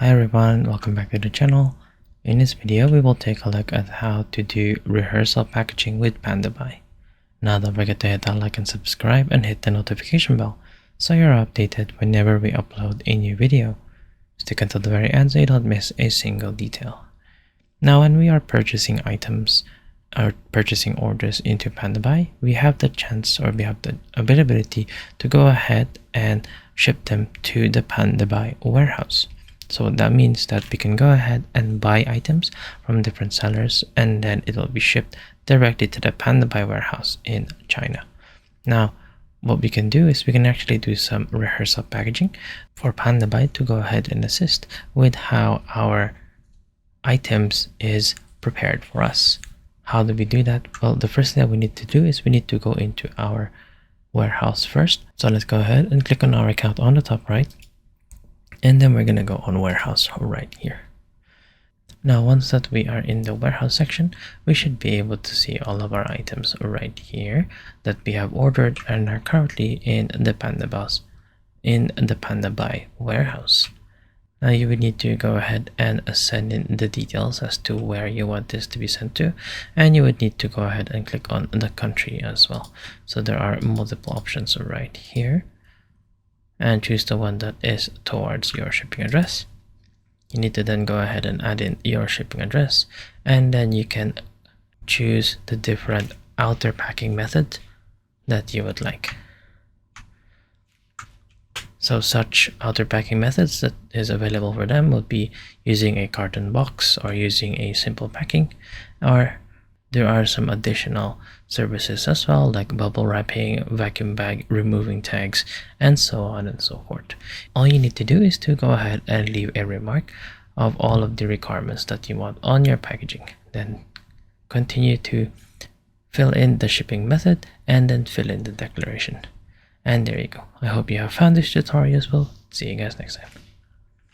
Hi everyone, welcome back to the channel. In this video, we will take a look at how to do rehearsal packaging with Pandabuy. Now don't forget to hit that like and subscribe and hit the notification bell so you're updated whenever we upload a new video. Stick until the very end so you don't miss a single detail. Now when we are purchasing items or purchasing orders into Pandabuy, we have the chance or we have the availability to go ahead and ship them to the Pandabuy warehouse. So that means that we can go ahead and buy items from different sellers and then it will be shipped directly to the Pandabuy warehouse in China. Now, what we can do is we can actually do some rehearsal packaging for Pandabuy to go ahead and assist with how our items is prepared for us. How do we do that? Well, the first thing that we need to do is we need to go into our warehouse first. So let's go ahead and click on our account on the top right. And then we're going to go on warehouse right here. Now once that we are in the warehouse section, we should be able to see all of our items right here that we have ordered and are currently in the Pandabuy warehouse. Now you would need to go ahead and send in the details as to where you want this to be sent to, and you would need to go ahead and click on the country as well. So there are multiple options right here, and choose the one that is towards your shipping address. You need to then go ahead and add in your shipping address, and then you can choose the different outer packing method that you would like. So such outer packing methods that is available for them would be using a carton box or using a simple packing, or there are some additional services as well, like bubble wrapping, vacuum bag, removing tags, and so on and so forth. All you need to do is to go ahead and leave a remark of all of the requirements that you want on your packaging. Then continue to fill in the shipping method and then fill in the declaration. And there you go. I hope you have found this tutorial useful. See you guys next time.